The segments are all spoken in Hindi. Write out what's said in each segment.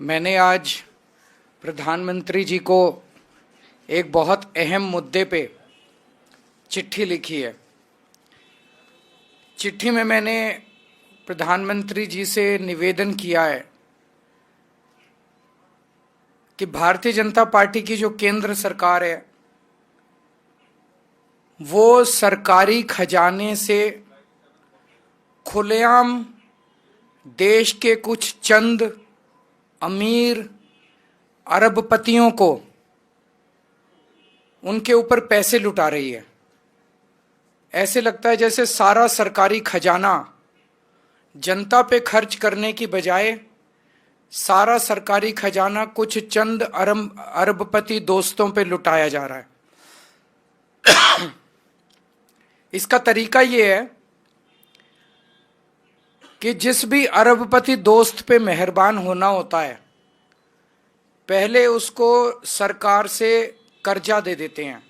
मैंने आज प्रधानमंत्री जी को एक बहुत अहम मुद्दे पे चिट्ठी लिखी है। चिट्ठी में मैंने प्रधानमंत्री जी से निवेदन किया है कि भारतीय जनता पार्टी की जो केंद्र सरकार है वो सरकारी खजाने से खुलेआम देश के कुछ चंद अमीर अरबपतियों को उनके ऊपर पैसे लुटा रही है। ऐसे लगता है जैसे सारा सरकारी खजाना जनता पे खर्च करने की बजाय सारा सरकारी खजाना कुछ चंद अरबपति दोस्तों पे लुटाया जा रहा है। इसका तरीका ये है कि जिस भी अरबपति दोस्त पे मेहरबान होना होता है पहले उसको सरकार से कर्जा दे देते हैं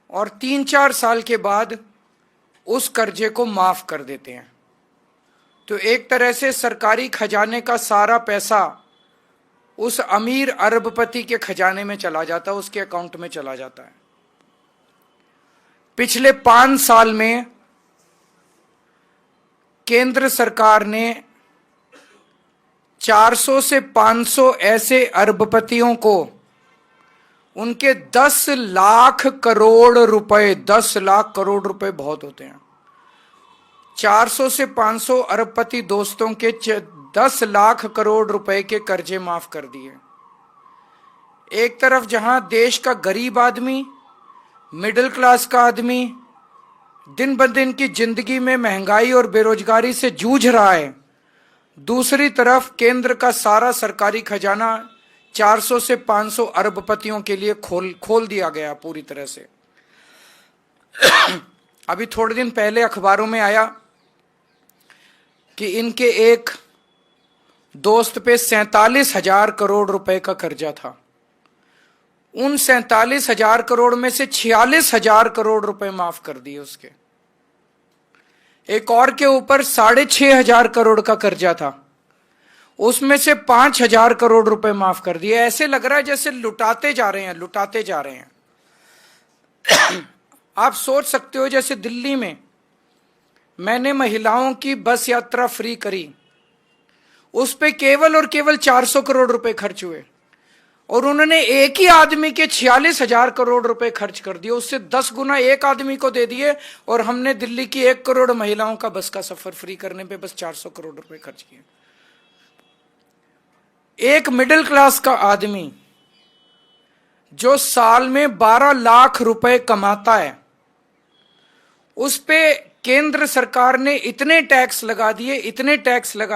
और 3-4 साल के बाद उस कर्जे को माफ कर देते हैं। तो एक तरह से सरकारी खजाने का सारा पैसा उस अमीर अरबपति के खजाने में चला जाता है, उसके अकाउंट में चला जाता है। पिछले 5 साल में केंद्र सरकार ने 400 से 500 ऐसे अरबपतियों को उनके 10 लाख करोड़ रुपए, 10 लाख करोड़ रुपए बहुत होते हैं, 400 से 500 अरबपति दोस्तों के 10 लाख करोड़ रुपए के कर्जे माफ कर दिए। एक तरफ जहां देश का गरीब आदमी, मिडिल क्लास का आदमी दिन ब दिन की जिंदगी में महंगाई और बेरोजगारी से जूझ रहा है, दूसरी तरफ केंद्र का सारा सरकारी खजाना 400 से 500 अरबपतियों के लिए खोल दिया गया पूरी तरह से। अभी थोड़े दिन पहले अखबारों में आया कि इनके एक दोस्त पे 47,000 करोड़ रुपए का कर्जा था। उन 47,000 करोड़ में से 46,000 करोड़ रुपए माफ कर दिए उसके। एक और के ऊपर 6,500 करोड़ का कर्जा था, उसमें से 5,000 करोड़ रुपए माफ कर दिए। ऐसे लग रहा है जैसे लुटाते जा रहे हैं। आप सोच सकते हो जैसे दिल्ली में मैंने महिलाओं की बस यात्रा फ्री करी, उस पे केवल और केवल 400 करोड़ रुपए खर्च हुए और उन्होंने एक ही आदमी के 46,000 करोड़ रुपए खर्च कर दिए। उससे 10 गुना एक आदमी को दे दिए और हमने दिल्ली की 1 करोड़ महिलाओं का बस का सफर फ्री करने पे बस 400 करोड़ रुपए खर्च किए। एक मिडिल क्लास का आदमी जो साल में 12 लाख रुपए कमाता है, उस पे केंद्र सरकार ने इतने टैक्स लगा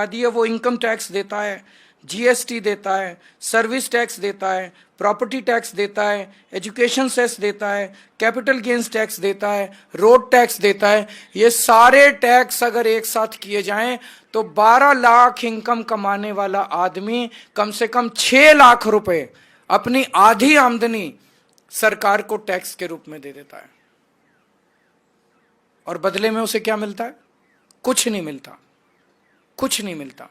दिए, वो इनकम टैक्स देता है, जीएसटी देता है, सर्विस टैक्स देता है, प्रॉपर्टी टैक्स देता है, एजुकेशन सेस देता है, कैपिटल गेन्स टैक्स देता है, रोड टैक्स देता है। ये सारे टैक्स अगर एक साथ किए जाएं तो 12 लाख इनकम कमाने वाला आदमी कम से कम 6 लाख रुपए अपनी आधी आमदनी सरकार को टैक्स के रूप में दे देता है और बदले में उसे क्या मिलता है? कुछ नहीं मिलता।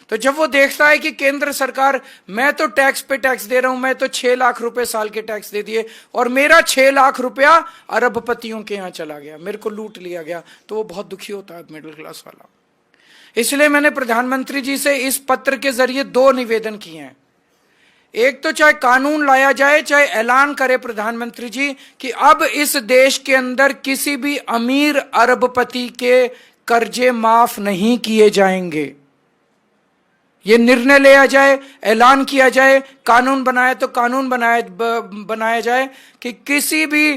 तो जब वो देखता है कि केंद्र सरकार, मैं तो टैक्स पे टैक्स दे रहा हूं, मैं तो 6 लाख रुपए साल के टैक्स दे दिए और मेरा 6 लाख रुपया अरबपतियों के यहां चला गया, मेरे को लूट लिया गया, तो वो बहुत दुखी होता है मिडिल क्लास वाला। इसलिए मैंने प्रधानमंत्री जी से इस पत्र के जरिए 2 निवेदन किए हैं। एक तो चाहे कानून लाया जाए, चाहे ऐलान करे प्रधानमंत्री जी कि अब इस देश के अंदर किसी भी अमीर अरबपति के कर्जे माफ नहीं किए जाएंगे। ये निर्णय लिया जाए, ऐलान किया जाए, कानून बनाया जाए कि किसी भी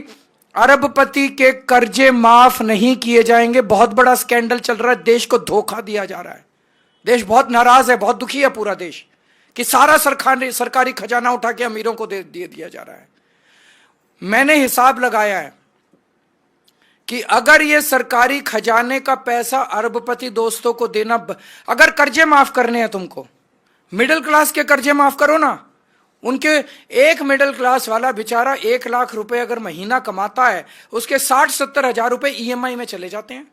अरबपति के कर्जे माफ नहीं किए जाएंगे। बहुत बड़ा स्कैंडल चल रहा है, देश को धोखा दिया जा रहा है, देश बहुत नाराज है, बहुत दुखी है पूरा देश कि सारा सरकारी खजाना उठा के अमीरों को दे दिया जा रहा है। मैंने हिसाब लगाया है कि अगर ये सरकारी खजाने का पैसा अरबपति दोस्तों को देना, अगर कर्जे माफ करने हैं तुमको, मिडिल क्लास के कर्जे माफ करो ना। उनके एक मिडिल क्लास वाला बेचारा 1 लाख रुपए अगर महीना कमाता है, उसके 60-70 हजार रुपए ईएमआई में चले जाते हैं।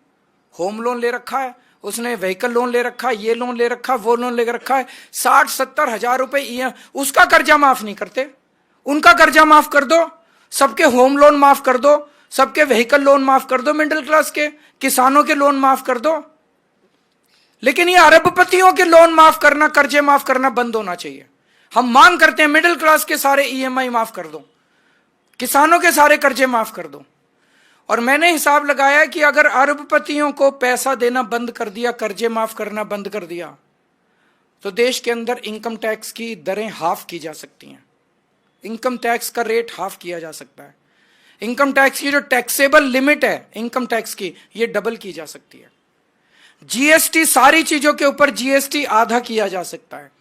होम लोन ले रखा है, उसने व्हीकल लोन ले रखा, ये लोन ले रखा, वो लोन ले रखा है, 60-70 हजार रुपए उसका कर्जा माफ नहीं करते। उनका कर्जा माफ कर दो, सबके होम लोन माफ कर दो, सबके व्हीकल लोन माफ कर दो, मिडिल क्लास के, किसानों के लोन माफ कर दो। लेकिन ये अरबपतियों के लोन माफ करना, कर्जे माफ करना बंद होना चाहिए। हम मांग करते हैं मिडिल क्लास के सारे ईएमआई माफ कर दो, किसानों के सारे कर्जे माफ कर दो। और मैंने हिसाब लगाया कि अगर अरबपतियों को पैसा देना बंद कर दिया, कर्जे माफ करना बंद कर दिया, तो देश के अंदर इनकम टैक्स की दरें हाफ की जा सकती हैं। इनकम टैक्स का रेट हाफ किया जा सकता है। इनकम टैक्स की जो टैक्सेबल लिमिट है इनकम टैक्स की, ये डबल की जा सकती है। जीएसटी, सारी चीजों के ऊपर जीएसटी आधा किया जा सकता है।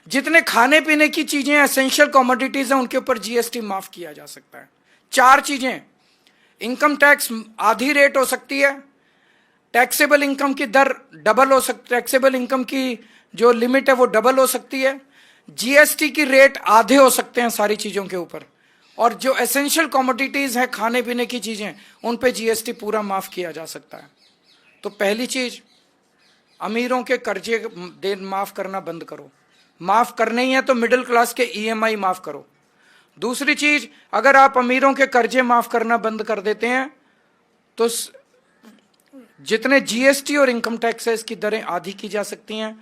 जितने खाने पीने की चीजें एसेंशियल कमोडिटीज हैं उनके ऊपर जीएसटी माफ किया जा सकता है। 4 चीजें, इनकम टैक्स आधी रेट हो सकती है, टैक्सेबल इनकम की दर डबल हो सकती, टैक्सेबल इनकम की जो लिमिट है वो डबल हो सकती है, जीएसटी की रेट आधे हो सकते हैं सारी चीजों के ऊपर, और जो एसेंशियल कमोडिटीज हैं खाने पीने की चीजें उन पे जीएसटी पूरा माफ किया जा सकता है। तो पहली चीज, अमीरों के कर्जे माफ करना बंद करो। माफ करने ही है तो मिडिल क्लास के ईएमआई माफ करो। दूसरी चीज, अगर आप अमीरों के कर्जे माफ करना बंद कर देते हैं तो जितने जीएसटी और इनकम टैक्स है इसकी दरें आधी की जा सकती हैं,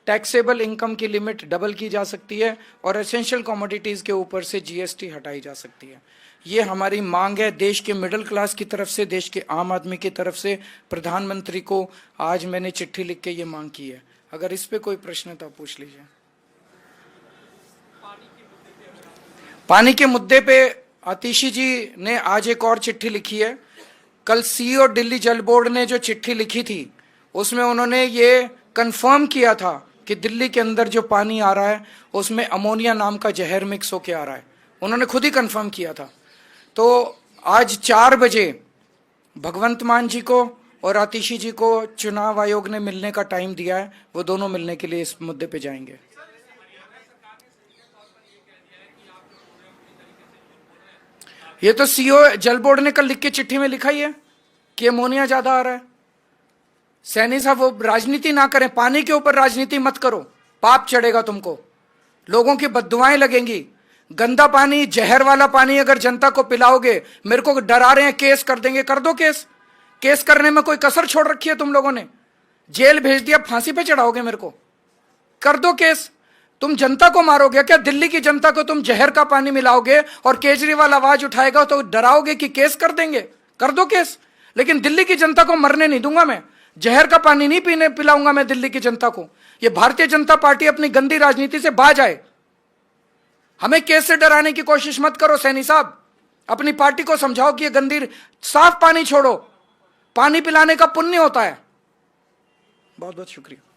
टैक्सेबल इनकम की लिमिट डबल की जा सकती है, और एसेंशियल कमोडिटीज के ऊपर से जीएसटी हटाई जा सकती है। ये हमारी मांग है देश के मिडिल क्लास की तरफ से, देश के आम आदमी की तरफ से। प्रधानमंत्री को आज मैंने चिट्ठी लिख के ये मांग की है। अगर इस पे कोई प्रश्न है तो आप पूछ लीजिए। पानी के मुद्दे पे आतिशी जी ने आज एक और चिट्ठी लिखी है। कल सीईओ दिल्ली जल बोर्ड ने जो चिट्ठी लिखी थी उसमें उन्होंने ये कंफर्म किया था कि दिल्ली के अंदर जो पानी आ रहा है उसमें अमोनिया नाम का जहर मिक्स होके आ रहा है। उन्होंने खुद ही कंफर्म किया था। तो आज 4 बजे भगवंत मान जी को और आतिशी जी को चुनाव आयोग ने मिलने का टाइम दिया है। वो दोनों मिलने के लिए इस मुद्दे पे जाएंगे। ये तो सीईओ जल बोर्ड ने कल लिख के चिट्ठी में लिखा ही है कि अमोनिया ज्यादा आ रहा है। सैनी साहब, वो राजनीति ना करें, पानी के ऊपर राजनीति मत करो, पाप चढ़ेगा तुमको, लोगों की बद्दुआएं लगेंगी। गंदा पानी, जहर वाला पानी अगर जनता को पिलाओगे, मेरे को डरा रहे हैं केस कर देंगे, कर दो केस। केस करने में कोई कसर छोड़ रखी है तुम लोगों ने? जेल भेज दिया, फांसी पे चढ़ाओगे मेरे को? कर दो केस। तुम जनता को मारोगे क्या? दिल्ली की जनता को तुम जहर का पानी मिलाओगे और केजरीवाल आवाज उठाएगा तो डराओगे कि केस कर देंगे? कर दो केस। लेकिन दिल्ली की जनता को मरने नहीं दूंगा मैं, जहर का पानी नहीं पीने पिलाऊंगा मैं दिल्ली की जनता को। ये भारतीय जनता पार्टी अपनी गंदी राजनीति से बाज आए। हमें केस से डराने की कोशिश मत करो सैनी साहब। अपनी पार्टी को समझाओ कि ये गंदी, साफ पानी छोड़ो, पानी पिलाने का पुण्य होता है। बहुत बहुत शुक्रिया।